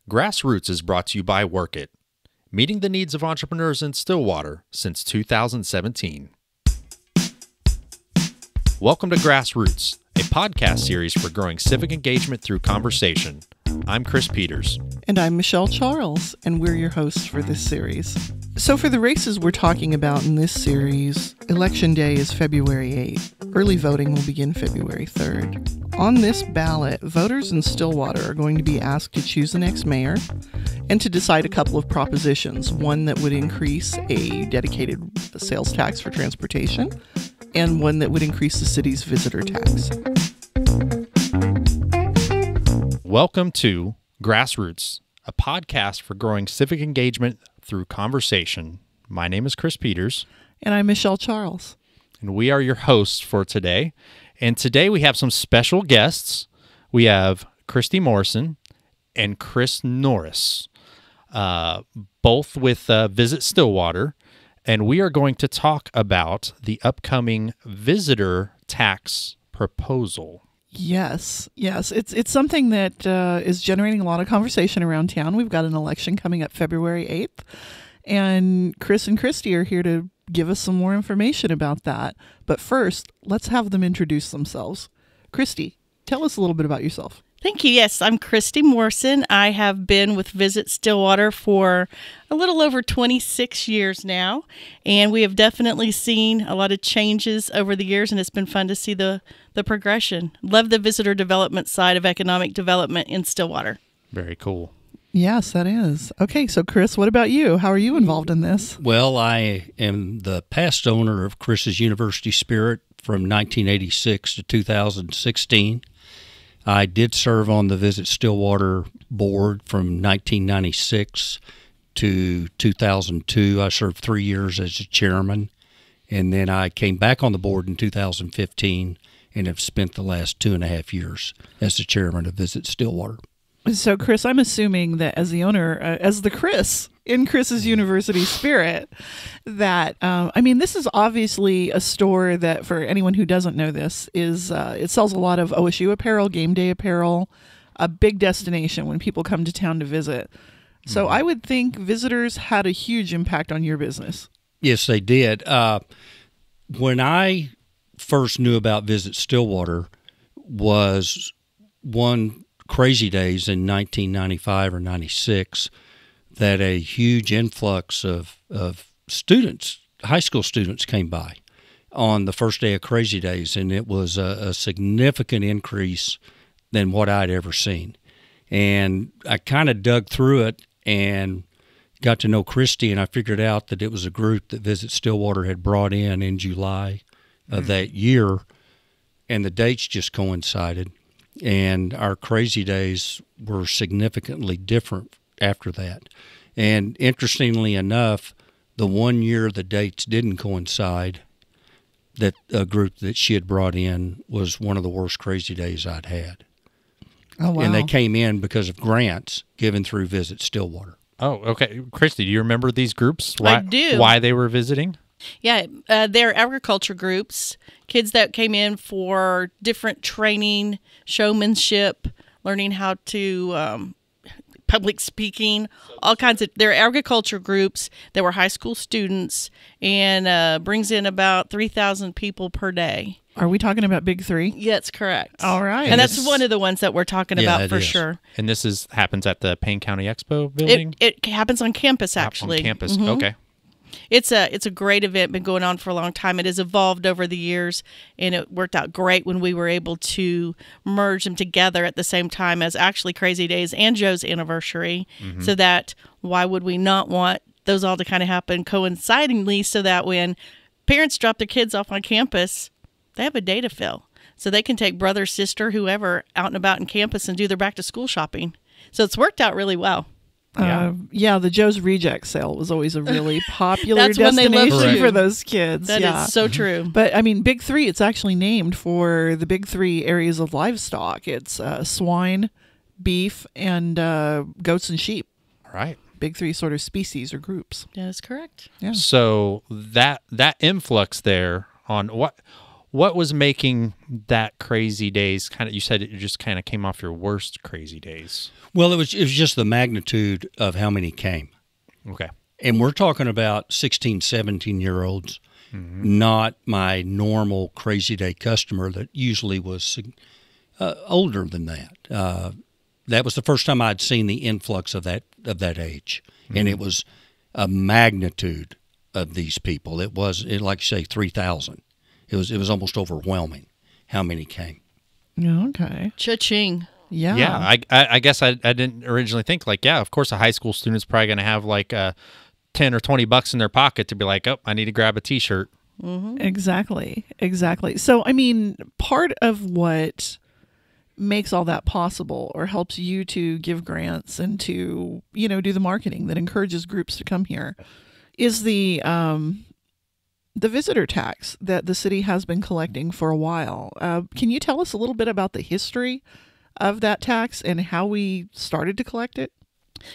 Grassroots is brought to you by Work It, meeting the needs of entrepreneurs in Stillwater since 2017. Welcome to Grassroots, a podcast series for growing civic engagement through conversation. I'm Chris Peters. And I'm Michelle Charles, and we're your hosts for this series. So for the races we're talking about in this series, Election Day is February 8th. Early voting will begin February 3rd. On this ballot, voters in Stillwater are going to be asked to choose the next mayor and to decide a couple of propositions. One that would increase a dedicated sales tax for transportation, and one that would increase the city's visitor tax. Welcome to Grassroots, a podcast for growing civic engagement through conversation. My name is Chris Peters. And I'm Michelle Charles. And we are your hosts for today. And today we have some special guests. We have Cristy Morrison and Chris Norris, both with Visit Stillwater. And we are going to talk about the upcoming visitor tax proposal. Yes. It's something that is generating a lot of conversation around town. We've got an election coming up February 8th, and Chris and Cristy are here to give us some more information about that. But first, let's have them introduce themselves. Cristy, tell us a little bit about yourself. Thank you. Yes, I'm Cristy Morrison. I have been with Visit Stillwater for a little over 26 years now, and we have definitely seen a lot of changes over the years, and it's been fun to see the progression. Love the visitor development side of economic development in Stillwater. Very cool. Yes, that is. Okay, so Chris, what about you? How are you involved in this? Well, I am the past owner of Chris's University Spirit from 1986 to 2016. I did serve on the Visit Stillwater board from 1996 to 2002. I served 3 years as a chairman, and then I came back on the board in 2015 and have spent the last 2.5 years as the chairman of Visit Stillwater. So, Chris, I'm assuming that as the owner, as the Chris in Chris's University Spirit, that, this is obviously a store that, for anyone who doesn't know this, is it sells a lot of OSU apparel, game day apparel, a big destination when people come to town to visit. So I would think visitors had a huge impact on your business. Yes, they did. When I first knew about Visit Stillwater was one crazy days in 1995 or 96 that a huge influx of students, high school students, came by on the first day of Crazy Days, and it was a significant increase than what I'd ever seen. And I kind of dug through it and got to know Cristy, and I figured out that it was a group that Visit Stillwater had brought in July of that year, and the dates just coincided. And our Crazy Days were significantly different after that. And interestingly enough, the 1 year the dates didn't coincide, that a group that she had brought in was one of the worst Crazy Days I'd had. Oh, wow. And they came in because of grants given through Visit Stillwater. Oh, okay. Cristy, do you remember these groups? I do. Why they were visiting? Yeah, they're agriculture groups, kids that came in for different training, showmanship, learning how to public speaking, all kinds of. They're agriculture groups that were high school students, and brings in about 3,000 people per day. Are we talking about Big Three? Yeah, that's correct. All right. And that's one of the ones that we're talking about for sure. And this happens at the Payne County Expo building? It happens on campus, actually. On campus, Mm-hmm. Okay. It's a great event, been going on for a long time. It has evolved over the years, and it worked out great when we were able to merge them together at the same time as actually Crazy Days and Joe's anniversary, so that why would we not want those all to kind of happen coincidingly, so that when parents drop their kids off on campus, they have a day to fill. So they can take brother, sister, whoever out and about in campus and do their back-to-school shopping. So it's worked out really well. The Joe's Reject Sale was always a really popular That's when they destination loved for those kids. That is so true. But, Big Three, it's actually named for the big three areas of livestock. It's swine, beef, and goats and sheep. All right. Big three sort of species or groups. That is correct. Yeah. So that influx there on what was making that Crazy Days kind of, you said it just kind of came off your worst Crazy Days. Well, it was just the magnitude of how many came. Okay. And we're talking about 16, 17-year-olds, not my normal Crazy Day customer that usually was older than that. That was the first time I'd seen the influx of that age, and it was a magnitude of these people. Like you say, 3,000. It was almost overwhelming how many came. Okay. Cha-ching. Yeah. Yeah, I guess I didn't originally think like, yeah, of course a high school student's probably going to have like $10 or $20 in their pocket to be like, oh, I need to grab a T-shirt. Exactly. So, I mean, part of what makes all that possible or helps you to give grants and to, do the marketing that encourages groups to come here is the visitor tax that the city has been collecting for a while. Can you tell us a little bit about the history of that tax and how we started to collect it?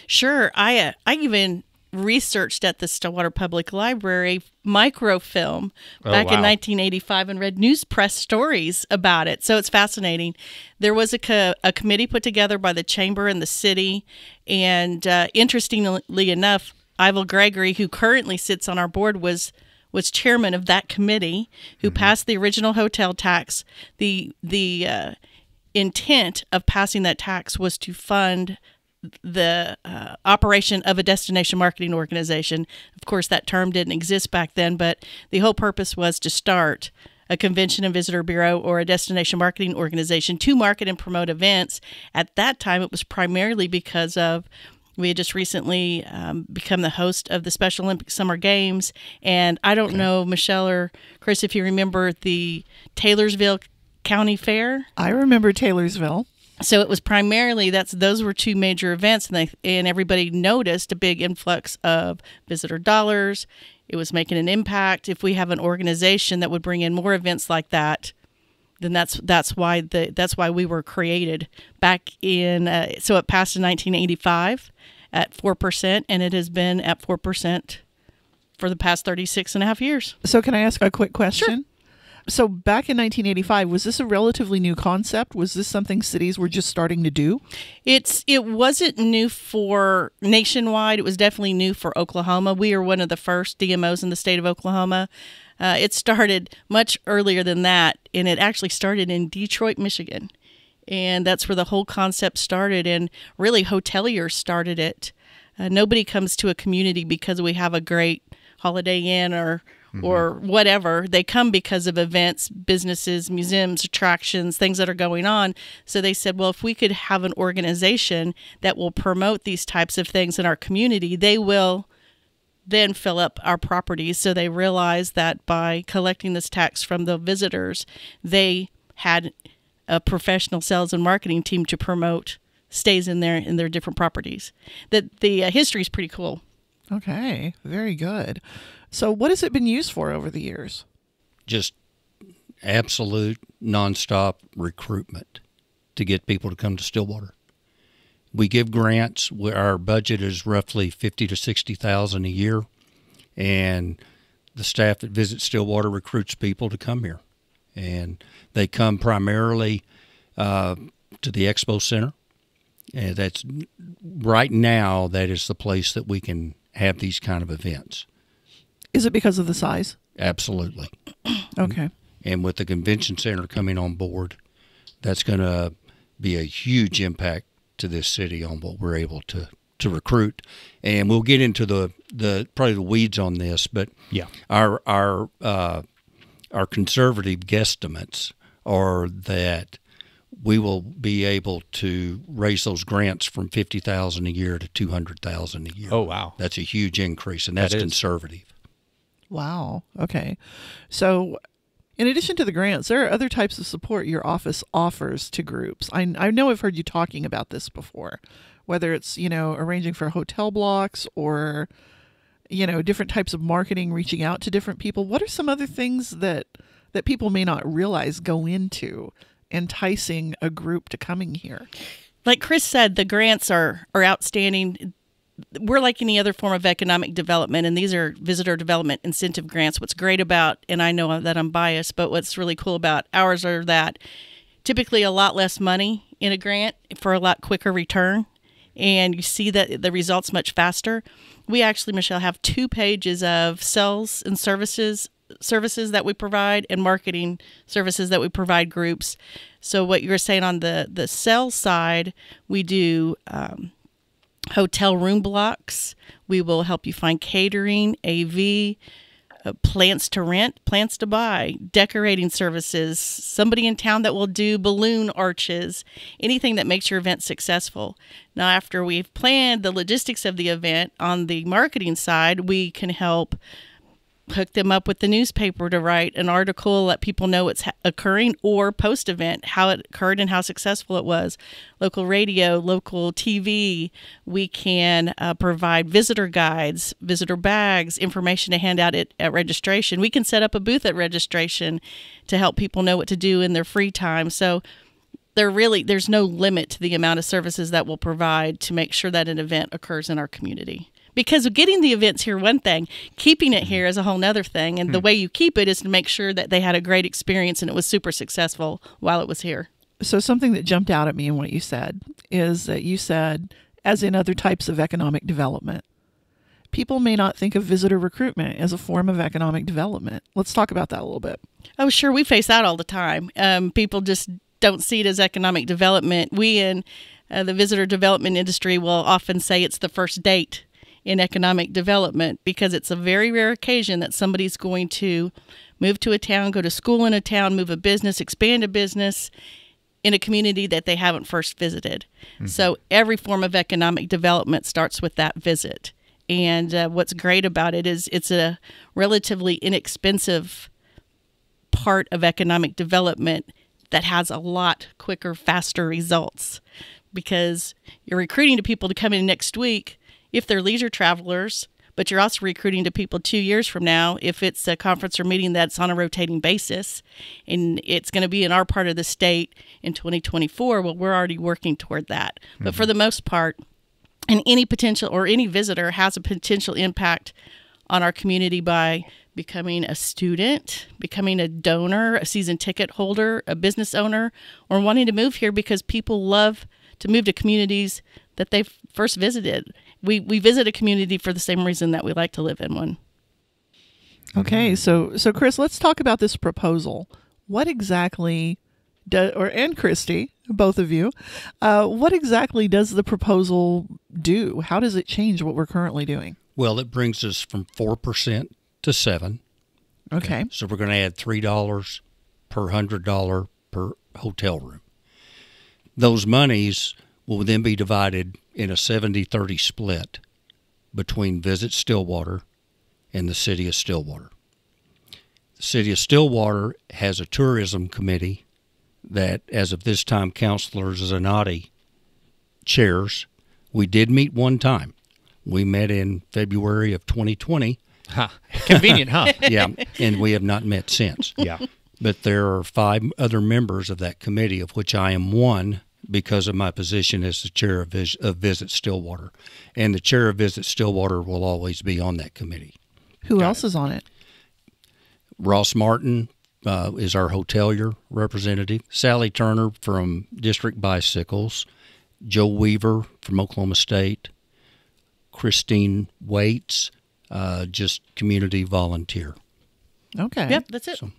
Sure. I even researched at the Stillwater Public Library microfilm back in 1985 and read news press stories about it. So it's fascinating. There was a committee put together by the chamber and the city. And interestingly enough, Ivel Gregory, who currently sits on our board, was chairman of that committee who passed the original hotel tax. The intent of passing that tax was to fund the operation of a destination marketing organization. Of course, that term didn't exist back then, but the whole purpose was to start a convention and visitor bureau or a destination marketing organization to market and promote events. At that time, it was primarily because of we had just recently become the host of the Special Olympic Summer Games. And I don't know, Michelle or Chris, if you remember the Taylorsville County Fair. I remember Taylorsville. So it was primarily those were two major events, and everybody noticed a big influx of visitor dollars. It was making an impact. If we have an organization that would bring in more events like that, then that's why we were created back in. So it passed in 1985 at 4%, and it has been at 4% for the past 36 and a half years. So can I ask a quick question? Sure. So back in 1985, was this a relatively new concept? Was this something cities were just starting to do? It wasn't new for nationwide. It was definitely new for Oklahoma. We are one of the first DMOs in the state of Oklahoma. It started much earlier than that, and it actually started in Detroit, Michigan. And that's where the whole concept started, and really hoteliers started it. Nobody comes to a community because we have a great Holiday Inn or whatever. They come because of events, businesses, museums, attractions, things that are going on. So they said, well, if we could have an organization that will promote these types of things in our community, they will then fill up our properties. So they realized that by collecting this tax from the visitors, they had a professional sales and marketing team to promote stays in their different properties. The history is pretty cool. Okay, very good. So what has it been used for over the years? Just absolute nonstop recruitment to get people to come to Stillwater. We give grants. Our budget is roughly $50,000 to $60,000 a year, and the staff that visits Stillwater recruits people to come here, and they come primarily to the Expo Center. And that's right now. That is the place that we can have these kind of events. Is it because of the size? Absolutely. Okay. And with the convention center coming on board, that's going to be a huge impact to this city on what we're able to recruit. And we'll get into the probably the weeds on this, but yeah, our conservative guesstimates are that we will be able to raise those grants from $50,000 a year to $200,000 a year. Oh, wow. That's a huge increase, and that's conservative. Wow. Okay. So in addition to the grants, there are other types of support your office offers to groups. I know I've heard you talking about this before, whether it's, arranging for hotel blocks or, different types of marketing, reaching out to different people. What are some other things that people may not realize go into enticing a group to coming here? Like Chris said, the grants are outstanding. we're like any other form of economic development, and these are visitor development incentive grants. What's great about, and I know that I'm biased, but what's really cool about ours are that typically a lot less money in a grant for a lot quicker return, and you see that the results much faster. We actually, Michelle, have 2 pages of sales and services that we provide and marketing services that we provide groups. So what you were saying on the sales side, we do hotel room blocks. We will help you find catering, AV, plants to rent, plants to buy, decorating services, somebody in town that will do balloon arches, anything that makes your event successful. Now, after we've planned the logistics of the event on the marketing side, we can help hook them up with the newspaper to write an article, let people know what's occurring, or post-event, how it occurred and how successful it was. Local radio, local TV. We can provide visitor guides, visitor bags, information to hand out at registration. We can set up a booth at registration to help people know what to do in their free time. So there's no limit to the amount of services that we'll provide to make sure that an event occurs in our community. Because getting the events here, one thing, keeping it here is a whole nother thing. And the way you keep it is to make sure that they had a great experience and it was super successful while it was here. So something that jumped out at me in what you said is that you said, as in other types of economic development, people may not think of visitor recruitment as a form of economic development. Let's talk about that a little bit. Oh, sure. We face that all the time. People just don't see it as economic development. We in the visitor development industry will often say it's the first date in economic development, because it's a very rare occasion that somebody's going to move to a town, go to school in a town, move a business, expand a business in a community that they haven't first visited. Mm-hmm. So every form of economic development starts with that visit. And what's great about it is it's a relatively inexpensive part of economic development that has a lot quicker, faster results, because you're recruiting to people to come in next week if they're leisure travelers, but you're also recruiting to people 2 years from now if it's a conference or meeting that's on a rotating basis, and it's going to be in our part of the state in 2024. Well, we're already working toward that. Mm-hmm. But for the most part, and any potential or any visitor has a potential impact on our community by becoming a student, becoming a donor, a season ticket holder, a business owner, or wanting to move here because people love to move to communities that they first visited. We visit a community for the same reason that we like to live in one. Okay, so Chris, let's talk about this proposal. What exactly and Cristy, both of you, what exactly does the proposal do? How does it change what we're currently doing? Well, it brings us from 4% to 7%. Okay. So we're going to add $3 per $100 per hotel room. Those monies will then be divided in a 70-30 split between Visit Stillwater and the City of Stillwater. The City of Stillwater has a tourism committee that, as of this time, Councilor Zanotti chairs. We did meet one time. We met in February of 2020. Huh. Convenient, huh? Yeah, and we have not met since. Yeah. But there are 5 other members of that committee, of which I am one, because of my position as the chair of Visit Stillwater. And the chair of Visit Stillwater will always be on that committee. Who else is on it? Ross Martin is our hotelier representative. Sally Turner from District Bicycles. Joe Weaver from Oklahoma State. Christine Waits, just community volunteer. Okay. Yep, that's it. So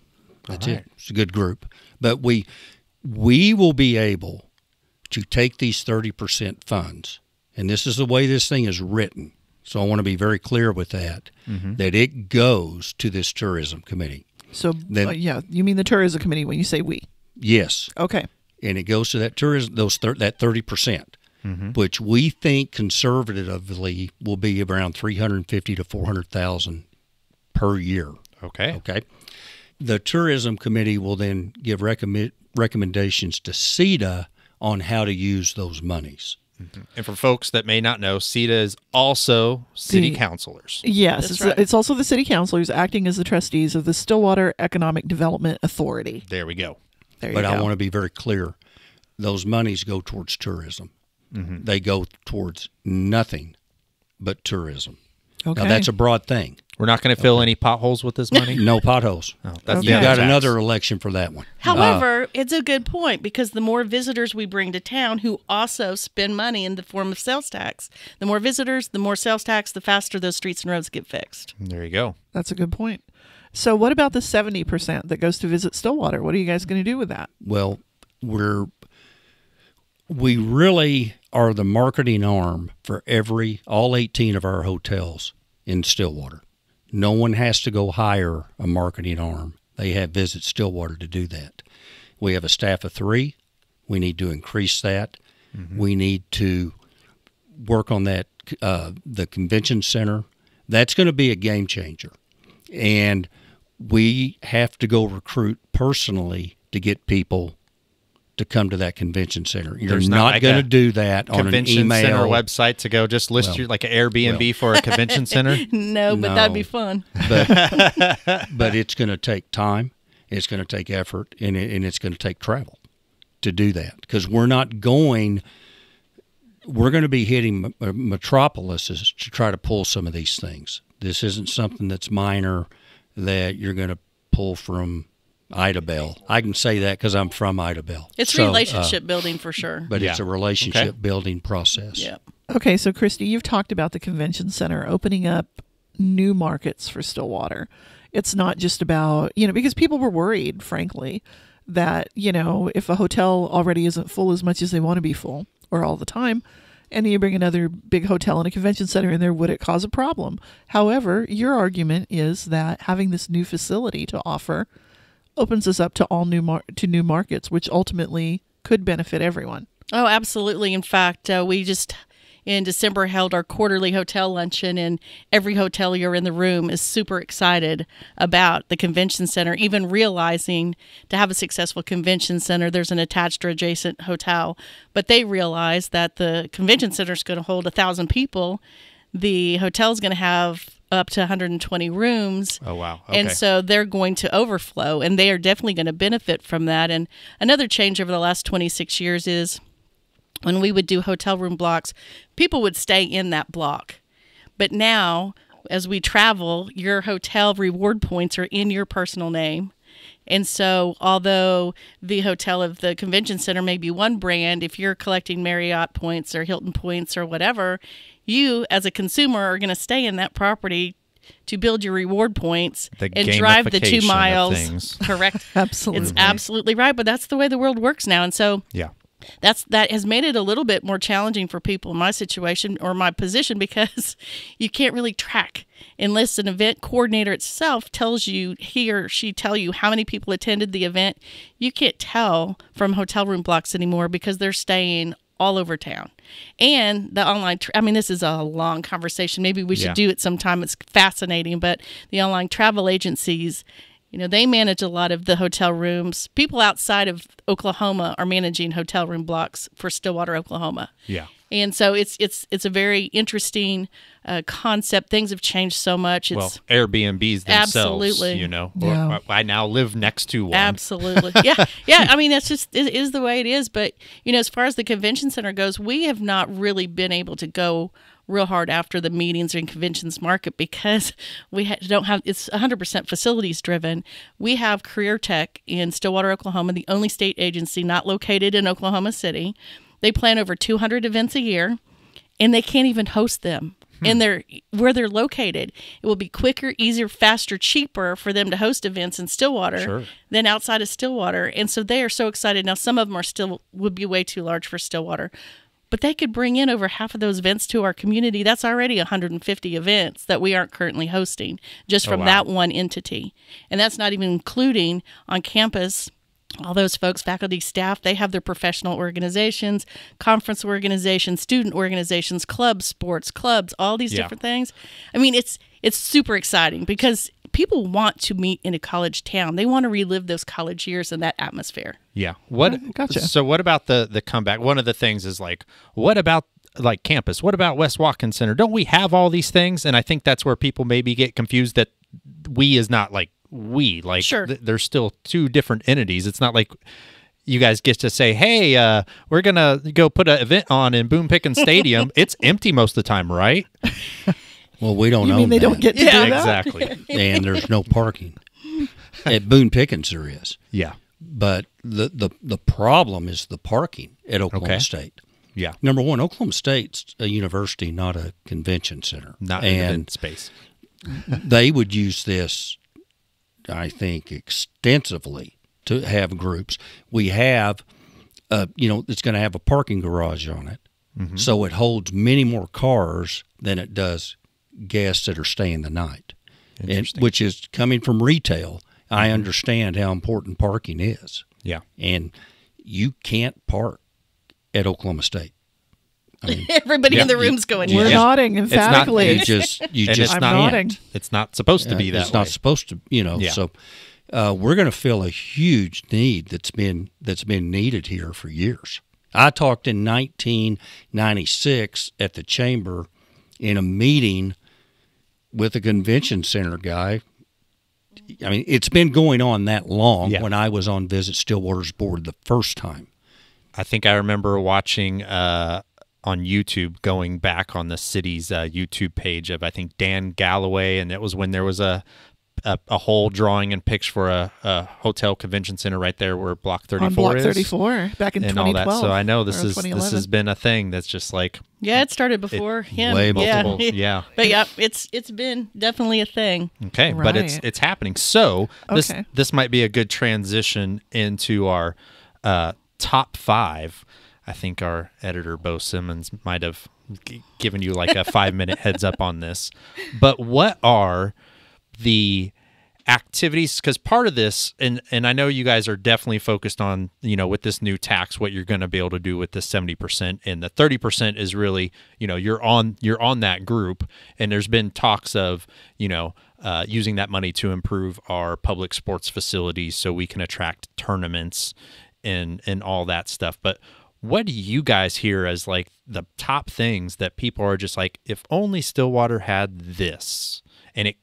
that's it. It's a good group. But we will be able to take these 30% funds, and this is the way this thing is written, so I want to be very clear with that, that it goes to this tourism committee. So, you mean the tourism committee when you say we? Yes. Okay. And it goes to that tourism, that 30%, which we think conservatively will be around $350,000 to $400,000 per year. Okay. The tourism committee will then give recommendations to CETA on how to use those monies. Mm-hmm. And for folks that may not know, CETA is also city councilors. Yes, it's also the city councilors acting as the trustees of the Stillwater Economic Development Authority. There we go. But I want to be very clear. Those monies go towards tourism. Mm-hmm. They go towards nothing but tourism. Okay. Now, that's a broad thing. We're not going to fill any potholes with this money? No potholes. Oh, that's Okay. the You've other got tax. another election for that one. However, it's a good point because the more visitors we bring to town who also spend money in the form of sales tax, the more visitors, the more sales tax, the faster those streets and roads get fixed. There you go. That's a good point. So what about the 70% that goes to Visit Stillwater? What are you guys going to do with that? Well, we really are the marketing arm for all 18 of our hotels in Stillwater. No one has to go hire a marketing arm. They have Visit Stillwater to do that. We have a staff of 3. We need to increase that. Mm-hmm. We need to work on that, the convention center. That's going to be a game changer. And we have to go recruit personally to get people to come to that convention center. You're There's not not like going a to do that on an Convention email. center website to go just list your like an Airbnb for a convention center. No, but that'd be fun. But it's going to take time, it's going to take effort, and it's going to take travel to do that. Because we're going to be hitting metropolises to try to pull some of these things. This isn't something that's minor that you're going to pull from Idabel. I can say that because I'm from Idabel. It's relationship building for sure. But it's a relationship Okay. building process. Yeah. Okay, so Cristy, you've talked about the convention center opening up new markets for Stillwater. It's not just about, because people were worried, frankly, that, if a hotel already isn't full as much as they want to be full or all the time, and you bring another big hotel and a convention center in there, would it cause a problem? However, your argument is that having this new facility to offer opens us up to all new markets, which ultimately could benefit everyone. Oh, absolutely. In fact, we just in December held our quarterly hotel luncheon, and every hotelier in the room is super excited about the convention center, even realizing to have a successful convention center, there's an attached or adjacent hotel. But they realize that the convention center is going to hold 1,000 people. The hotel is going to have up to 120 rooms. Oh, wow. Okay. And so they're going to overflow, and they are definitely going to benefit from that. And another change over the last 26 years is when we would do hotel room blocks, people would stay in that block. But now, as we travel, your hotel reward points are in your personal name. And so although the hotel of the convention center may be one brand, if you're collecting Marriott points or Hilton points or whatever, you as a consumer are going to stay in that property to build your reward points and drive the 2 gamification of miles. things. Correct. Absolutely. It's absolutely right, but that's the way the world works now. And so Yeah. that has made it a little bit more challenging for people in my situation or my position because you can't really track unless an event coordinator itself tells you, he or she tell you how many people attended the event. You can't tell from hotel room blocks anymore because they're staying all over town. And the online, this is a long conversation. Maybe we should do it sometime. It's fascinating, but the online travel agencies, they manage a lot of the hotel rooms. People outside of Oklahoma are managing hotel room blocks for Stillwater, Oklahoma. Yeah. And so it's a very interesting concept. Things have changed so much. It's Airbnbs themselves, Absolutely. Yeah. I now live next to one. Absolutely. Yeah. That's just, it is the way it is. But, as far as the convention center goes, we have not really been able to go real hard after the meetings and conventions market because we don't have, it's 100% facilities driven. We have Career Tech in Stillwater, Oklahoma, the only state agency not located in Oklahoma City. They plan over 200 events a year, and they can't even host them where they're located. It will be quicker, easier, faster, cheaper for them to host events in Stillwater than outside of Stillwater. And so they are so excited. Now, some of them would be way too large for Stillwater, but they could bring in over half of those events to our community. That's already 150 events that we aren't currently hosting just from that one entity. And that's not even including on campus. All those folks, faculty, staff, they have their professional organizations, conference organizations, student organizations, clubs, sports clubs, all these different things. It's super exciting because people want to meet in a college town. They want to relive those college years and that atmosphere. Yeah. Gotcha. So what about the comeback? One of the things is what about campus? What about West Watkins Center? Don't we have all these things? And I think that's where people maybe get confused that we is not there's still 2 different entities. It's not like you guys get to say, hey, we're going to go put an event on in Boone Pickens Stadium. It's empty most of the time, right? Well, we don't You own mean they that. don't get to do that? Exactly. And there's no parking. At Boone Pickens there is. Yeah. But the problem is the parking at Oklahoma Okay. State. Yeah. Number one, Oklahoma State's a university, not a convention center. Not in event space. They would use this, I think, extensively to have groups. We have, it's going to have a parking garage on it. Mm-hmm. So it holds many more cars than it does guests that are staying the night. Interesting. Which is coming from retail. I understand how important parking is. Yeah. And you can't park at Oklahoma State. I mean, Everybody in the room's going, We're Yeah. nodding emphatically. you just And can't. it's not, nodding. it's not supposed to be that It's way. not supposed to, Yeah. So we're going to fill a huge need that's been needed here for years. I talked in 1996 at the chamber in a meeting with a convention center guy. I mean, it's been going on that long. Yeah. When I was on Visit Stillwater's board the first time. I think I remember watching on YouTube, going back on the city's YouTube page of, I think, Dan Galloway, and it was when there was a whole drawing and picture for a hotel convention center right there where Block 34 on Block is. 34 back in And 2012. all that. So I know this or has 2011. been a thing that's just like Yeah, it started before him. way multiple. Yeah. Yeah. But yeah, it's been definitely a thing. Okay, but Right. it's happening. So Okay. this might be a good transition into our top 5. I think our editor Bo Simmons might have given you like a 5-minute heads up on this. But what are the activities? Because part of this, and I know you guys are definitely focused on, with this new tax, what you're going to be able to do with this 70%, and the 30% is really, you're on that group, and there's been talks of, using that money to improve our public sports facilities so we can attract tournaments and all that stuff. But what do you guys hear as like the top things that people are just like, if only Stillwater had this? And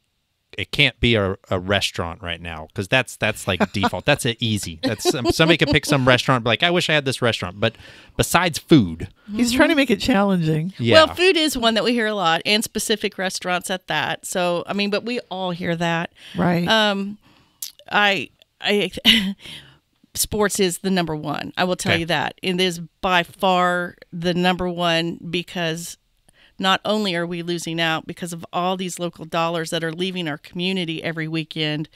it can't be a restaurant right now, because that's like default. That's easy. That's somebody could pick some restaurant and be like, I wish I had this restaurant. But besides food, He's trying to make it challenging. yeah, Well, food is one that we hear a lot, and specific restaurants at that. So, I mean, but we all hear that. Right. I sports is the number one. I will tell Okay. you that. It is by far the number one, because not only are we losing out because of all these local dollars that are leaving our community every weekend,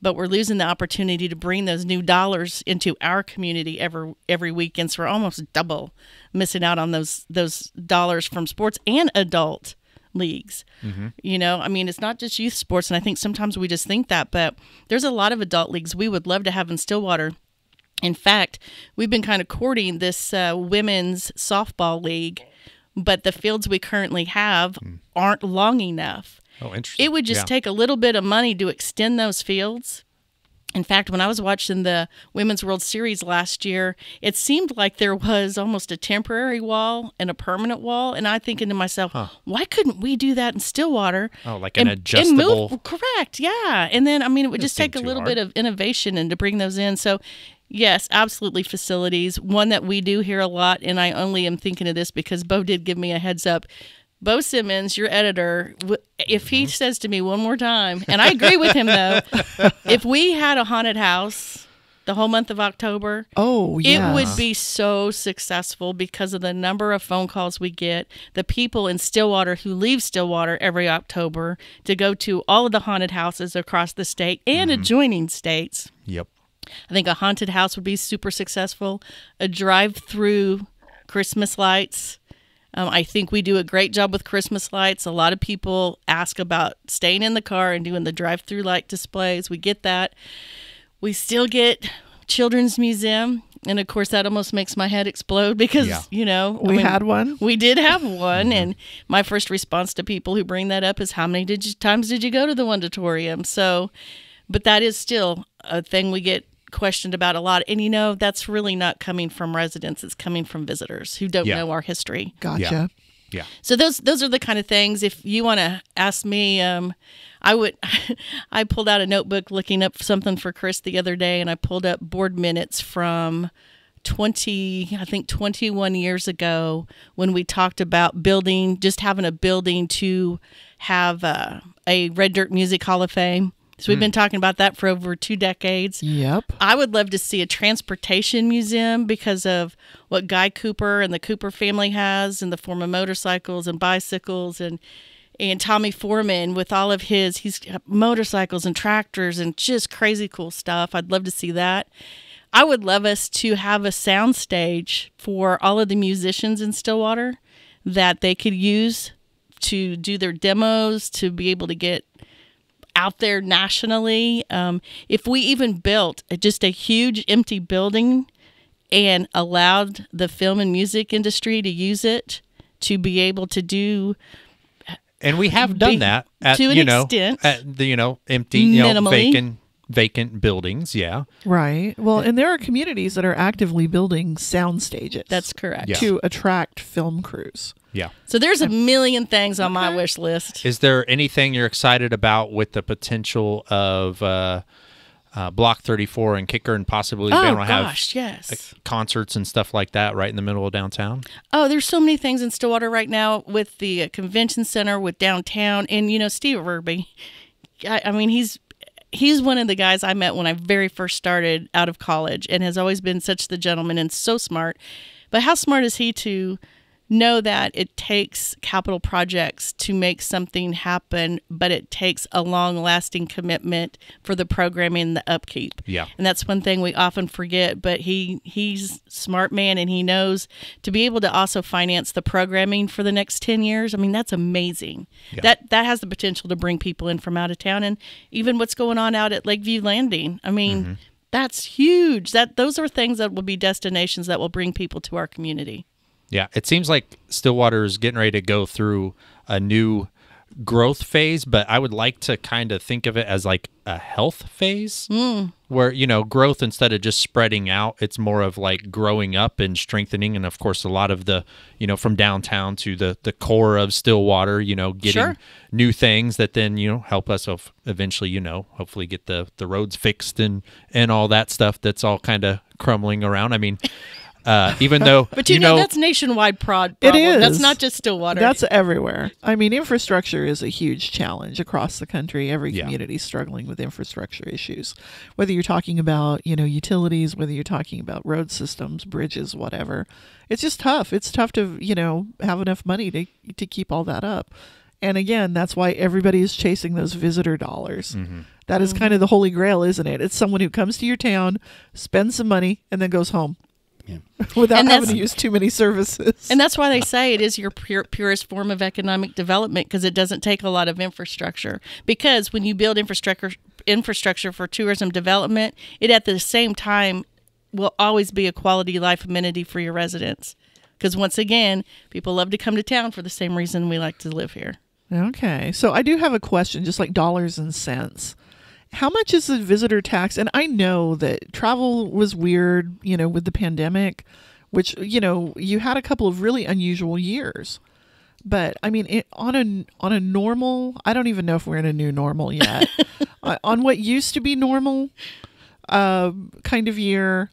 but we're losing the opportunity to bring those new dollars into our community every weekend. So we're almost double missing out on those dollars from sports and adult leagues. I mean, it's not just youth sports, and I think sometimes we just think that, but there's a lot of adult leagues we would love to have in Stillwater. In fact, we've been kind of courting this women's softball league, but the fields we currently have aren't long enough. Oh, interesting. It would just take a little bit of money to extend those fields. In fact, when I was watching the Women's World Series last year, it seemed like there was almost a temporary wall and a permanent wall. And I'm thinking to myself, why couldn't we do that in Stillwater? Oh, like an adjustable. Correct, yeah. And then, I mean, it would just seem take a too little hard. bit of innovation and to bring those in. So, yes, absolutely facilities. One that we do hear a lot, and I only am thinking of this because Bo did give me a heads up. Bo Simmons, your editor, if he says to me one more time, and I agree with him though, if we had a haunted house the whole month of October, oh, yeah. it would be so successful because of the number of phone calls we get, the people in Stillwater who leave Stillwater every October to go to all of the haunted houses across the state and adjoining states. Yep. I think a haunted house would be super successful. A drive-through Christmas lights. I think we do a great job with Christmas lights. A lot of people ask about staying in the car and doing the drive-through light displays. We get that. We still get Children's Museum. And, of course, that almost makes my head explode because, we had one. We did have one. And my first response to people who bring that up is, how many times did you go to the Wondatorium? So, but that is still a thing we get questioned about a lot. And, that's really not coming from residents. It's coming from visitors who don't know our history. Gotcha. Yeah. So those are the kind of things. If you want to ask me, I pulled out a notebook looking up something for Chris the other day, and I pulled up board minutes from 21 years ago when we talked about having a building to have a Red Dirt Music Hall of Fame. So we've been talking about that for over 2 decades. Yep. I would love to see a transportation museum because of what Guy Cooper and the Cooper family has in the form of motorcycles and bicycles, and Tommy Foreman with all of he's got motorcycles and tractors and just crazy cool stuff. I'd love to see that. I would love us to have a sound stage for all of the musicians in Stillwater that they could use to do their demos, to be able to get out there nationally. If we even built just a huge empty building and allowed the film and music industry to use it to be able to do, and we have done that at, to an extent, at the empty, minimally. Vacant buildings. Yeah, Right. Well, and there are communities that are actively building sound stages. That's correct. Yeah. To attract film crews. yeah. So there's a million things on my wish list. Is there anything you're excited about with the potential of Block 34 and Kicker, and possibly being able to have yes. concerts and stuff like that right in the middle of downtown? Oh, there's so many things in Stillwater right now with the convention center, with downtown, and Steve Irby. I mean, he's one of the guys I met when I very first started out of college, and has always been such the gentleman and so smart. But how smart is he to know that it takes capital projects to make something happen, but it takes a long-lasting commitment for the programming and the upkeep. Yeah. And that's one thing we often forget, but he's a smart man, and he knows to be able to also finance the programming for the next 10 years. I mean, that's amazing. Yeah. That has the potential to bring people in from out of town, and even what's going on out at Lakeview Landing. I mean, that's huge. Those are things that will be destinations that will bring people to our community. Yeah, it seems like Stillwater is getting ready to go through a new growth phase, but I would like to kind of think of it as like a health phase where, growth, instead of just spreading out, it's more of like growing up and strengthening. And of course, a lot of the, from downtown to the core of Stillwater, getting new things that then, help us eventually, hopefully get the roads fixed and all that stuff that's all kind of crumbling around. I mean, even though, but that's nationwide problem. It is. That's not just Stillwater. That's everywhere. I mean, infrastructure is a huge challenge across the country. Every community is struggling with infrastructure issues. Whether you're talking about, utilities, whether you're talking about road systems, bridges, whatever. It's just tough. It's tough to, have enough money to keep all that up. And again, that's why everybody is chasing those visitor dollars. That is kind of the holy grail, isn't it? It's someone who comes to your town, spends some money, and then goes home. Yeah. Without having to use too many services. And that's why they say it is your purest form of economic development, because it doesn't take a lot of infrastructure. Because when you build infrastructure for tourism development, it at the same time will always be a quality life amenity for your residents. Because once again, people love to come to town for the same reason we like to live here. Okay. So I do have a question, just like dollars and cents. How much is the visitor tax? And I know that travel was weird, with the pandemic, which, you had a couple of really unusual years. But I mean, on a normal, I don't even know if we're in a new normal yet. On what used to be normal kind of year,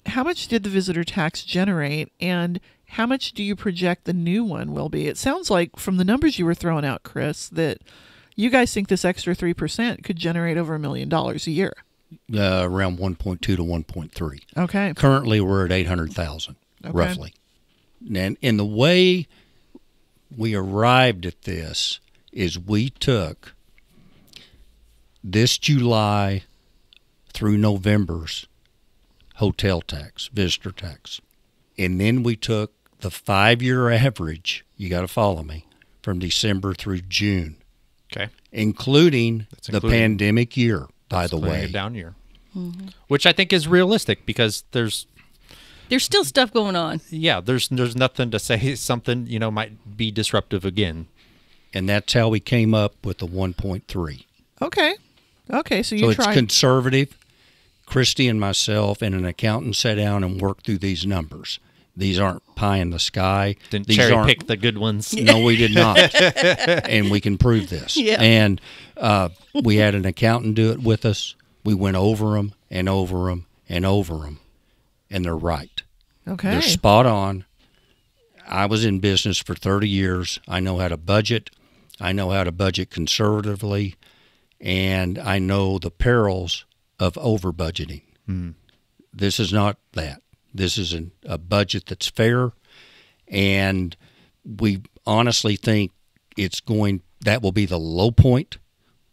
how much did the visitor tax generate? And how much do you project the new one will be? It sounds like from the numbers you were throwing out, Chris, that you guys think this extra 3% could generate over $1 million a year. Around 1.2 to 1.3. Okay. Currently, we're at 800,000, roughly. And the way we arrived at this is we took this July through November's hotel tax, visitor tax. And then we took the 5-year average, you got to follow me, from December through June. Okay. Including the pandemic year, by the way. A down year. Which I think is realistic, because there's still stuff going on. Yeah, there's nothing to say something, might be disruptive again. And that's how we came up with the 1.3. Okay, so it's conservative. Cristy and myself and an accountant sat down and worked through these numbers. These aren't pie in the sky. Didn't cherry pick the good ones. No, we did not. And we can prove this. Yeah. And we had an accountant do it with us. We went over them and over them and over them. and they're right. Okay. They're spot on. I was in business for 30 years. I know how to budget. I know how to budget conservatively, and I know the perils of over budgeting. This is not that. This is a budget that's fair, and we honestly think that will be the low point,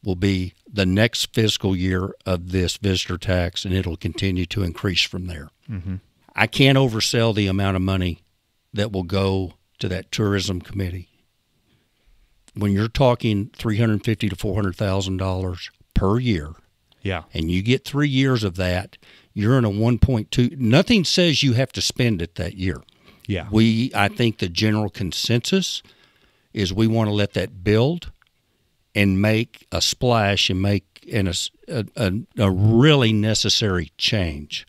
will be the next fiscal year of this visitor tax, and it'll continue to increase from there. I can't oversell the amount of money that will go to that tourism committee. When you're talking $350,000 to $400,000 per year, Yeah. and you get 3 years of that, you're in a 1.2. Nothing says you have to spend it that year. Yeah. I think the general consensus is we want to let that build and make a splash and make a really necessary change.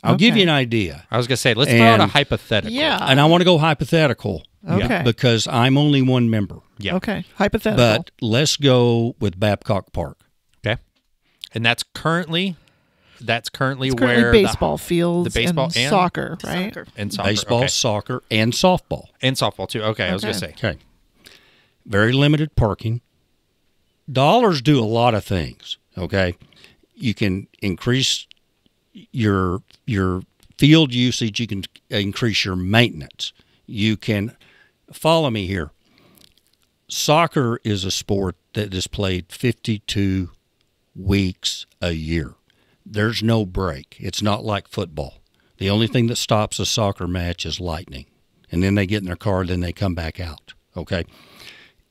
I'll give you an idea. I was going to say, let's throw out a hypothetical. Yeah. And I want to go hypothetical Okay. because I'm only one member. Yeah. Okay. Hypothetical. But let's go with Babcock Park. Okay. And that's currently it's currently where baseball fields the baseball and and soccer, right? and soccer. Baseball, Okay. soccer, and softball. And softball too. Okay, I was going to say. Okay. Very limited parking. Dollars do a lot of things, okay? You can increase your field usage. You can increase your maintenance. You can follow me here. Soccer is a sport that is played 52 weeks a year. There's no break. It's not like football. The only thing that stops a soccer match is lightning. And then they get in their car, then they come back out, okay?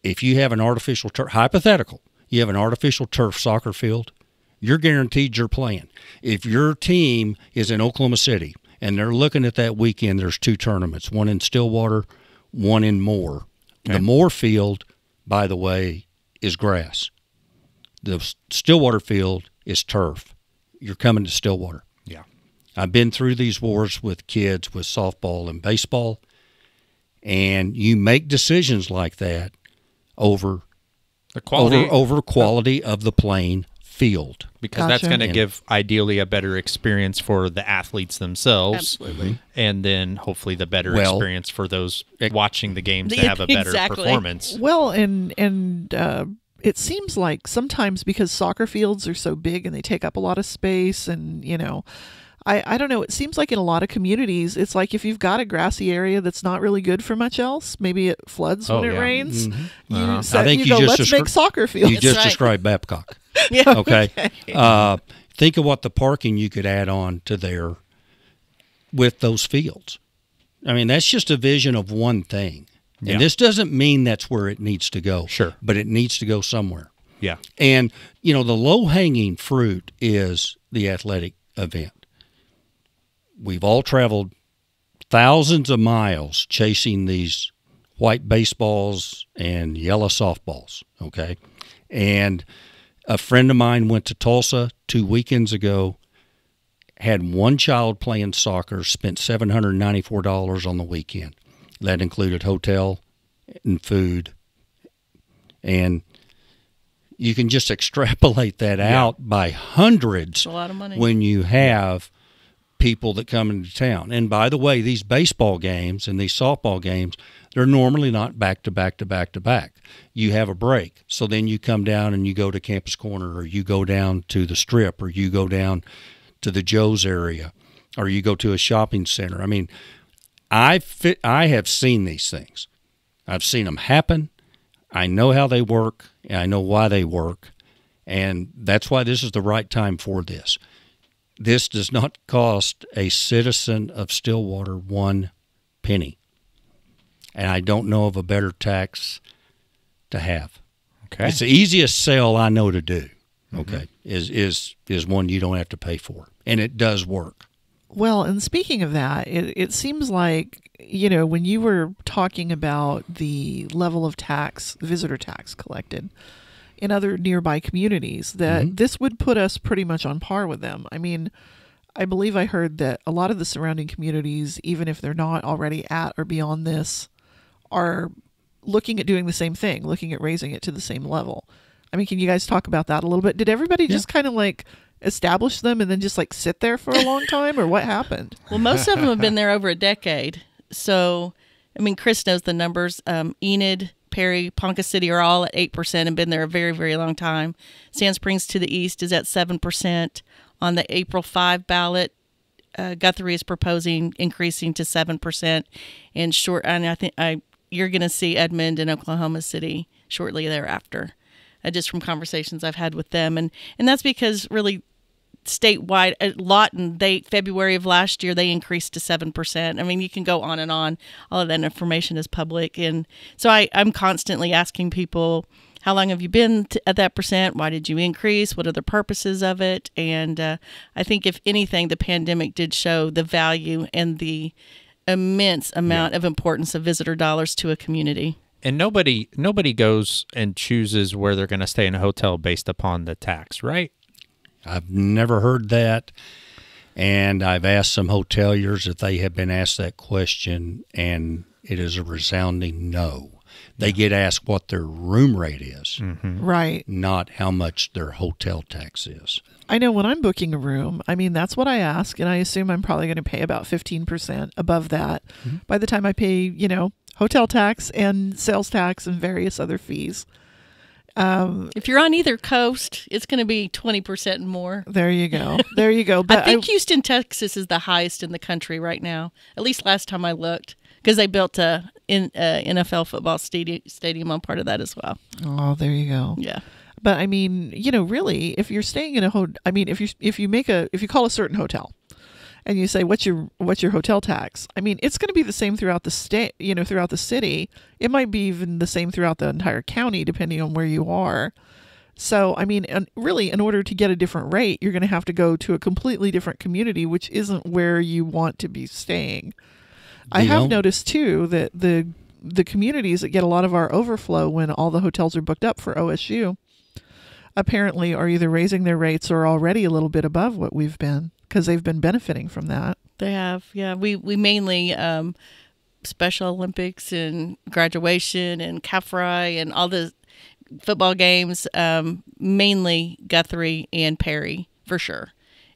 If you have an artificial turf, hypothetical, you have an artificial turf soccer field, you're guaranteed you're playing. If your team is in Oklahoma City and they're looking at that weekend, there's 2 tournaments, one in Stillwater, one in Moore. Okay. The Moore field, by the way, is grass. The Stillwater field is turf. You're coming to Stillwater. Yeah. I've been through these wars with kids with softball and baseball, and you make decisions like that over The quality over quality of the playing field. because that's Gotcha. going to give ideally a better experience for the athletes themselves. Absolutely. And then hopefully the better Well, experience for those watching the games to have a better Exactly. performance. Well, and it seems like sometimes because soccer fields are so big and they take up a lot of space, and I don't know. It seems like in a lot of communities, it's like if you've got a grassy area that's not really good for much else, maybe it floods when it yeah. rains. Uh-huh. So I think you you go, just let's make soccer fields. You just right. described Babcock. Yeah. Okay. Think of what the parking you could add on to there with those fields. I mean, that's just a vision of one thing. Yeah. And this doesn't mean that's where it needs to go. Sure. But it needs to go somewhere. Yeah. And, the low-hanging fruit is the athletic event. We've all traveled thousands of miles chasing these white baseballs and yellow softballs, okay? And a friend of mine went to Tulsa 2 weekends ago, had one child playing soccer, spent $794 on the weekend. That included hotel and food. And you can just extrapolate that out by hundreds It's a lot of money. when you have people that come into town. And by the way, these baseball games and these softball games, they're normally not back to back to back to back. You have a break. So then you come down and you go to Campus Corner, or you go down to the Strip, or you go down to the Joe's area, or you go to a shopping center. I mean, I have seen these things. I've seen them happen. I know how they work, and I know why they work. And that's why this is the right time for this. This does not cost a citizen of Stillwater 1 penny. And I don't know of a better tax to have. Okay. It's the easiest sale I know to do, okay, is one you don't have to pay for. And it does work. Well, and speaking of that, it seems like, when you were talking about the level of tax, visitor tax collected in other nearby communities, that this would put us pretty much on par with them. I mean, I believe I heard that a lot of the surrounding communities, even if they're not already at or beyond this, are looking at doing the same thing, looking at raising it to the same level. I mean, can you guys talk about that a little bit? Did everybody just kind of like establish them and then just like sit there for a long time, or what happened? Well, most of them have been there over a decade. So, I mean, Chris knows the numbers. Enid, Perry, Ponca City are all at 8% and been there a very, very long time. Sand Springs to the east is at 7%. On the April 5 ballot, Guthrie is proposing increasing to 7%. And I think you're going to see Edmond and Oklahoma City shortly thereafter, just from conversations I've had with them. And that's because really statewide, Lawton, February of last year, they increased to 7%. I mean, you can go on and on. All of that information is public. And so I'm constantly asking people, how long have you been at that percent? Why did you increase? What are the purposes of it? And I think, if anything, the pandemic did show the value and the immense amount of importance of visitor dollars to a community. And nobody goes and chooses where they're going to stay in a hotel based upon the tax, right? I've never heard that, and I've asked some hoteliers if they have been asked that question, and it is a resounding no. They get asked what their room rate is, Right. not how much their hotel tax is. I know when I'm booking a room, I mean, that's what I ask, and I assume I'm probably going to pay about 15% above that by the time I pay, hotel tax and sales tax and various other fees. If you're on either coast, it's going to be 20% and more. There you go. There you go. But I think Houston, Texas is the highest in the country right now, at least last time I looked, because they built a NFL football stadium on part of that as well. Oh, there you go. Yeah. But I mean, really, if you're staying in a hotel, I mean, if you call a certain hotel and you say, what's your hotel tax? I mean, it's going to be the same throughout the state, throughout the city. It might be even the same throughout the entire county, depending on where you are. So, I mean, really, in order to get a different rate, you're going to have to go to a completely different community, which isn't where you want to be staying. I have noticed, too, that the communities that get a lot of our overflow when all the hotels are booked up for OSU apparently are either raising their rates or already a little bit above what we've been, because they've been benefiting from that. They have, yeah. We mainly Special Olympics and graduation and CAFRI and all the football games, mainly Guthrie and Perry for sure.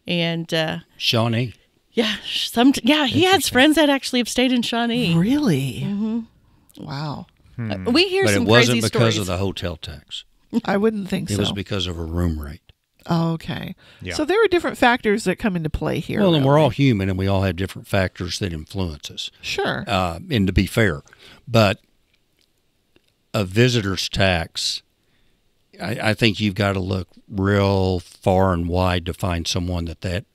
And Shawnee. Yeah, he has friends that actually have stayed in Shawnee. Really? Mm-hmm. Wow. We hear some crazy stories. But it wasn't because of the hotel tax. I wouldn't think so. It was because of a room rate. Oh, okay. Yeah. So there are different factors that come into play here. Well, and we're all human, and we all have different factors that influence us. Sure. And to be fair, but a visitor's tax, I think you've got to look real far and wide to find someone that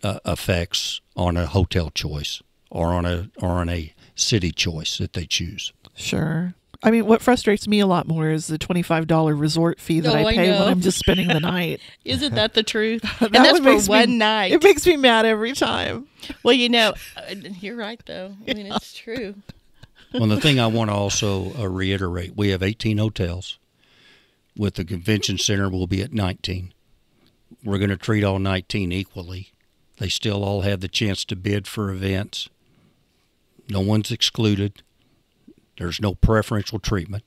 affects on a hotel choice or on a city choice that they choose. Sure. I mean, what frustrates me a lot more is the $25 resort fee that I pay when I'm just spending the night. Isn't that the truth? And that's for one night. It makes me mad every time. Well, you're right, though. I mean, it's true. Well, the thing I want to also reiterate, we have 18 hotels. With the convention center, we'll be at 19. We're going to treat all 19 equally. They still all have the chance to bid for events. No one's excluded. There's no preferential treatment.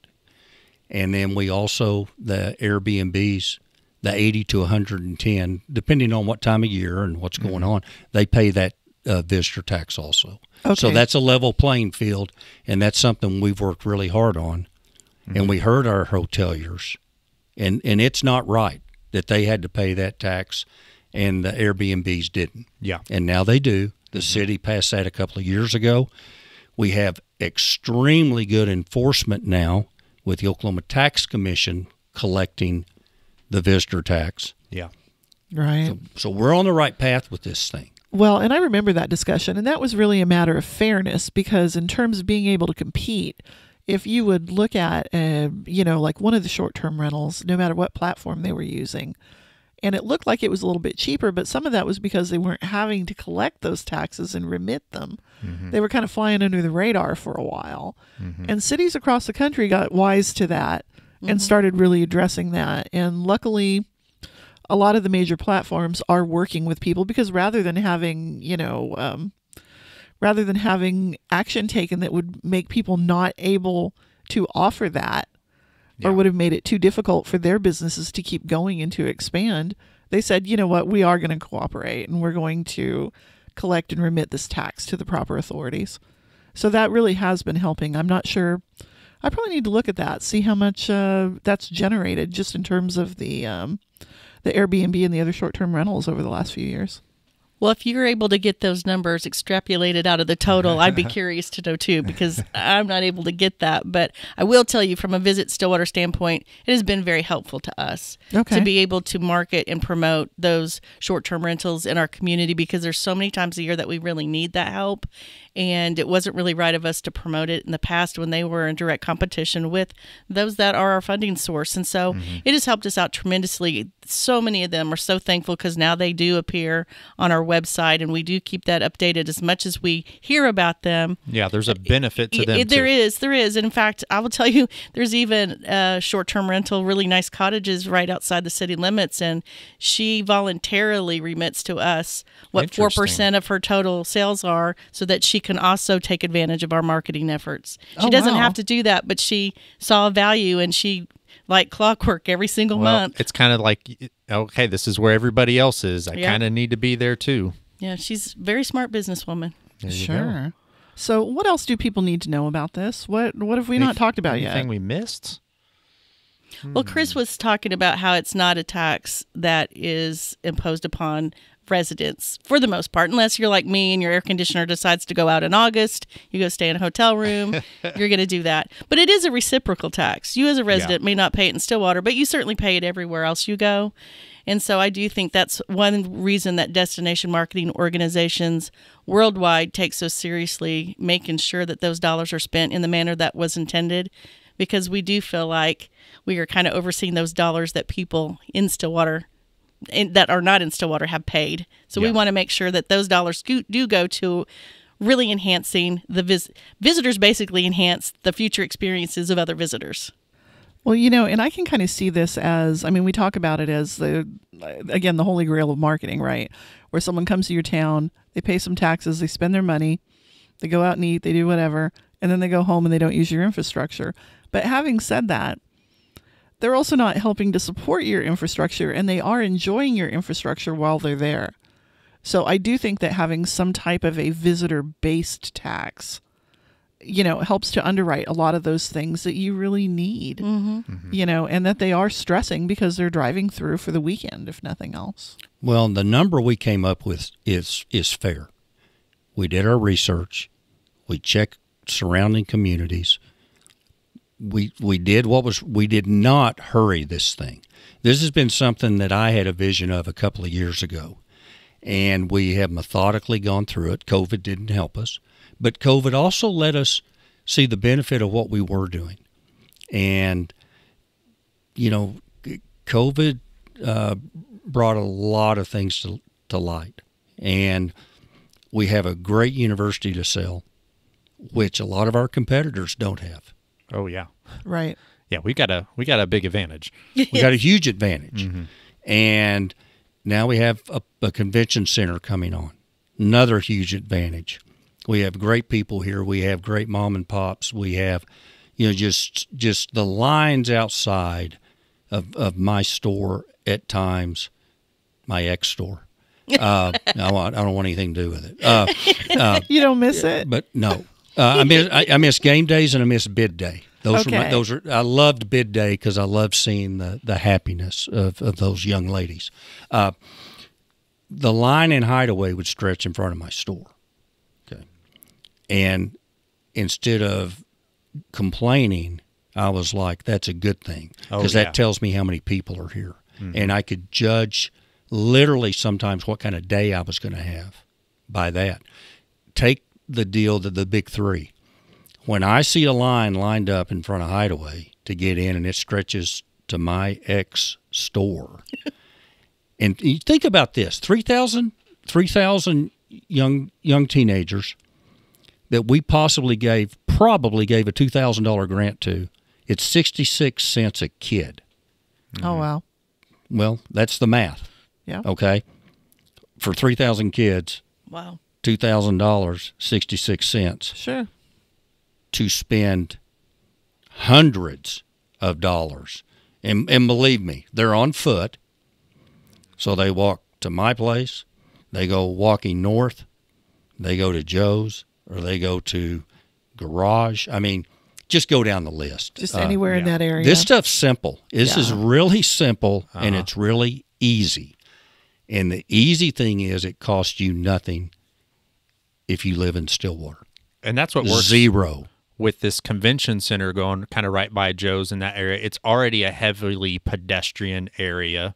And then we also, the Airbnbs, the 80 to 110, depending on what time of year and what's going on, they pay that visitor tax also. Okay. So that's a level playing field, and that's something we've worked really hard on. Mm-hmm. And we heard our hoteliers, and it's not right that they had to pay that tax and the Airbnbs didn't. Yeah. And now they do. The city passed that a couple of years ago. We have extremely good enforcement now with the Oklahoma Tax Commission collecting the visitor tax. Yeah. Right. So we're on the right path with this thing. Well, and I remember that discussion, and that was really a matter of fairness, because in terms of being able to compete, if you would look at, like one of the short-term rentals, no matter what platform they were using, and it looked like it was a little bit cheaper, but some of that was because they weren't having to collect those taxes and remit them. Mm-hmm. They were kind of flying under the radar for a while. Mm-hmm. And cities across the country got wise to that and started really addressing that. And luckily, a lot of the major platforms are working with people, because rather than having action taken that would make people not able to offer that, or would have made it too difficult for their businesses to keep going and to expand, they said, you know what, we are going to cooperate and we're going to collect and remit this tax to the proper authorities. So that really has been helping. I'm not sure. I probably need to look at that, see how much that's generated just in terms of the Airbnb and the other short-term rentals over the last few years. Well, if you're able to get those numbers extrapolated out of the total, I'd be curious to know too, because I'm not able to get that. But I will tell you, from a Visit Stillwater standpoint, it has been very helpful to us to be able to market and promote those short-term rentals in our community, because there's so many times a year that we really need that help. And it wasn't really right of us to promote it in the past when they were in direct competition with those that are our funding source. And so it has helped us out tremendously. So many of them are so thankful because now they do appear on our website, and we do keep that updated as much as we hear about them. Yeah, there's a benefit to them. There is. And in fact, I will tell you, there's even a short-term rental, really nice cottages right outside the city limits, and she voluntarily remits to us what 4% of her total sales are so that she can also take advantage of our marketing efforts. She doesn't have to do that, but she saw value, and she, like clockwork, every single month. It's kind of like, okay, this is where everybody else is. I kind of need to be there too. Yeah, she's a very smart businesswoman. Sure. So what else do people need to know about this? What have we not talked about yet? Anything we missed? Well, Chris was talking about how it's not a tax that is imposed upon residents for the most part, unless you're like me and your air conditioner decides to go out in August, you go stay in a hotel room, you're going to do that. But it is a reciprocal tax. You as a resident may not pay it in Stillwater, but you certainly pay it everywhere else you go. And so I do think that's one reason that destination marketing organizations worldwide take so seriously making sure that those dollars are spent in the manner that was intended, because we do feel like we are kind of overseeing those dollars that people in Stillwater that are not in Stillwater have paid. So we want to make sure that those dollars do go to really enhancing the visitors, basically enhance the future experiences of other visitors. Well, and I can kind of see this as, we talk about it as the holy grail of marketing, right? Where someone comes to your town, they pay some taxes, they spend their money, they go out and eat, they do whatever, and then they go home and they don't use your infrastructure. But having said that, they're also not helping to support your infrastructure, and they are enjoying your infrastructure while they're there. So I do think that having some type of a visitor-based tax, helps to underwrite a lot of those things that you really need, and that they are stressing because they're driving through for the weekend, if nothing else. Well, the number we came up with is fair. We did our research. We checked surrounding communities. We did not hurry this thing. This has been something that I had a vision of a couple of years ago, and we have methodically gone through it. COVID didn't help us, but COVID also let us see the benefit of what we were doing. And, COVID brought a lot of things to light, and we have a great university to sell, which a lot of our competitors don't have. Oh yeah. Right. Yeah, we got a big advantage. We got a huge advantage. And now we have a convention center coming on. Another huge advantage. We have great people here. We have great mom and pops. We have, just the lines outside of my store at times, my ex store. I don't want anything to do with it. You don't miss it? But no. I miss game days and I miss bid day. I loved bid day because I loved seeing the happiness of those young ladies. The line in Hideaway would stretch in front of my store. Okay. And instead of complaining, I was like, that's a good thing, because that tells me how many people are here. And I could judge literally sometimes what kind of day I was going to have by that. Take the deal to the big three. When I see a line lined up in front of Hideaway to get in and it stretches to my ex store, and you think about this, 3,000 young teenagers that we probably gave a $2,000 grant to, it's 66 cents a kid. Oh, wow. Well, that's the math. Yeah. Okay. For 3,000 kids. Wow. $2,000, 66 cents. Sure. To spend hundreds of dollars. And believe me, they're on foot. So they walk to my place, they go walking north, they go to Joe's, or they go to Garage. I mean, just go down the list. Just anywhere in that area. This stuff's simple. This is really simple, Uh-huh. and it's really easy. And the easy thing is it costs you nothing if you live in Stillwater. And that's what works. Zero. With this convention center going kind of right by Joe's in that area. It's already a heavily pedestrian area.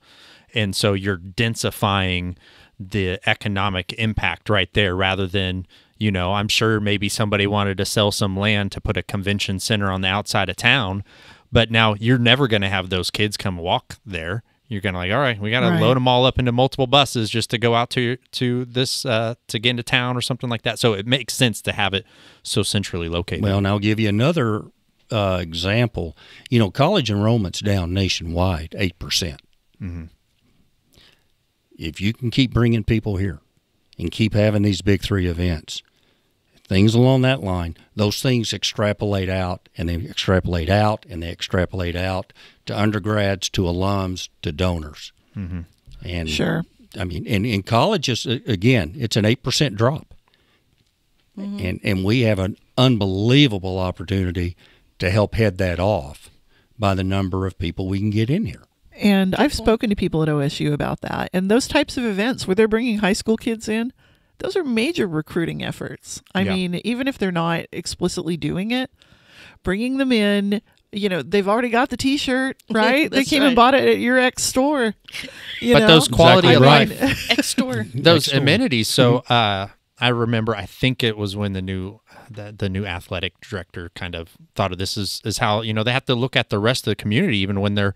And so you're densifying the economic impact right there rather than, you know, I'm sure maybe somebody wanted to sell some land to put a convention center on the outside of town, but now you're never going to have those kids come walk there. You're going to like, all right, we got to load them all up into multiple buses just to go out to this, to get into town or something like that. So it makes sense to have it so centrally located. Well, and I'll give you another example. You know, college enrollment's down nationwide 8%. Mm-hmm. If you can keep bringing people here and keep having these big three events, things along that line, those things extrapolate out, and they extrapolate out, and they extrapolate out to undergrads, to alums, to donors. Mm-hmm. And Sure. I mean, and in colleges, again, it's an 8% drop. Mm-hmm. And we have an unbelievable opportunity to help head that off by the number of people we can get in here. And I've spoken to people at OSU about that. And those types of events where they're bringing high school kids in, those are major recruiting efforts. I mean, even if they're not explicitly doing it, bringing them in, you know, they've already got the T-shirt, right? They came and bought it at your ex store. But those quality of life, Ex store. those amenities. So I remember, I think it was when the new athletic director kind of thought of this is how, you know, they have to look at the rest of the community even when they're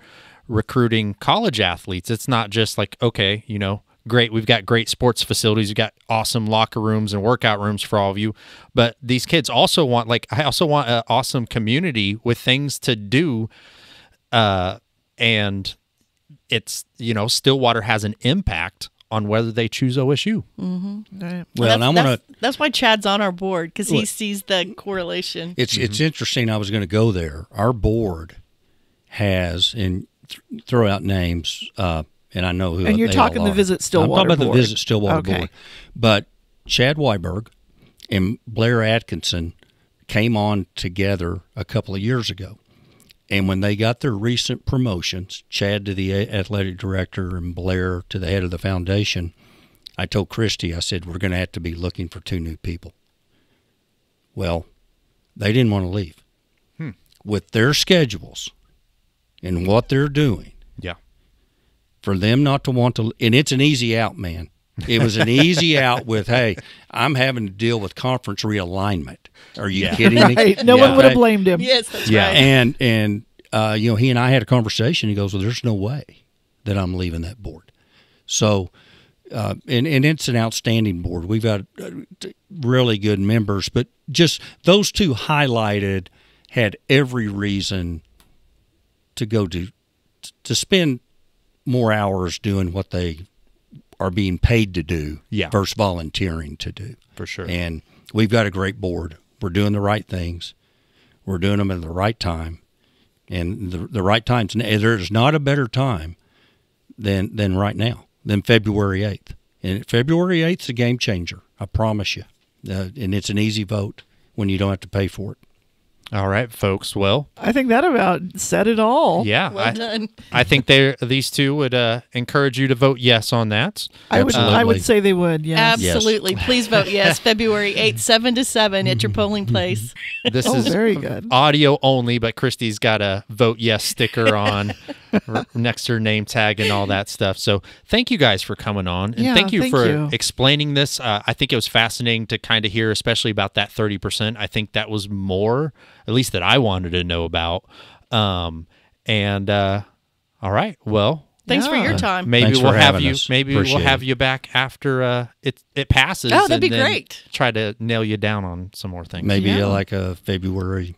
recruiting college athletes. It's not just like, okay, you know, great, we've got great sports facilities, we've got awesome locker rooms and workout rooms for all of you, but these kids also want, like, I also want an awesome community with things to do, and it's, you know, Stillwater has an impact on whether they choose OSU. Mm-hmm. Right. Well, and I want to. That's why Chad's on our board, because he sees the correlation. It's interesting. I was going to go there. Our board has, and throw out names, and I know who. And you're they talking all the are. Visit Stillwater I'm talking about board. the Visit Stillwater Okay. board. But Chad Weiberg and Blair Atkinson came on together a couple of years ago. And when they got their recent promotions, Chad to the athletic director and Blair to the head of the foundation, I told Cristy, I said, we're going to have to be looking for 2 new people. Well, they didn't want to leave. With their schedules and what they're doing, Yeah. for them not to want to, and it's an easy out, man. It was an easy out with, hey, I'm having to deal with conference realignment. Are you kidding me? Right. No one would have blamed him. Yes, that's Yeah. right. And you know, he and I had a conversation. He goes, well, there's no way that I'm leaving that board. So, and it's an outstanding board. We've got really good members, but just those 2 highlighted had every reason to go to spend more hours doing what they are being paid to do versus volunteering to do. For sure. And we've got a great board. We're doing the right things. We're doing them at the right time. And the right times, there's not a better time than right now, than February 8th. And February 8th is a game changer, I promise you. And it's an easy vote when you don't have to pay for it. All right, folks. Well, I think that about said it all. yeah. Well done. I think these 2 would encourage you to vote yes on that. I would say they would, yes. Absolutely. Please vote yes. February 8th, 7 to 7 at your polling place. This Oh, is very good. audio only, but Christy's got a vote yes sticker on next to her name tag and all that stuff. So thank you guys for coming on. And Yeah, thank you thank for you. explaining this. I think it was fascinating to kind of hear, especially about that 30%. I think that was more, at least that I wanted to know about. All right. Well, Thanks for your Yeah. time. maybe Thanks we'll for have having you. us. Maybe we'll Appreciate have it. you back after it passes. Oh, that'd and be then great. Try to nail you down on some more things. Maybe Yeah. like a February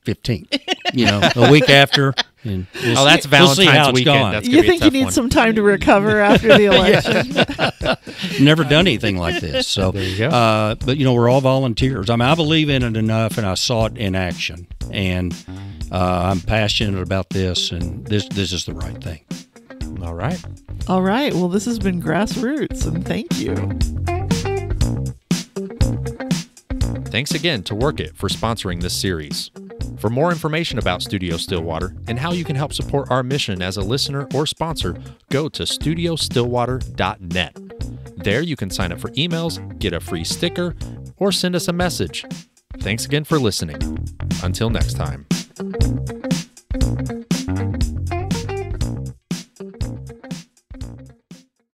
15th, you know, a week after. And we'll That's see how Valentine's it's weekend. gone. That's gonna You be a think you tough need one. some time to recover after the election? Never done anything like this. So, There you go. But, you know, we're all volunteers. I mean, I believe in it enough, and I saw it in action. And I'm passionate about this, and this is the right thing. All right. All right. Well, this has been Grassroots, and thank you. Thanks again to Work It for sponsoring this series. For more information about Studio Stillwater and how you can help support our mission as a listener or sponsor, go to studiostillwater.net. There you can sign up for emails, get a free sticker, or send us a message. Thanks again for listening. Until next time.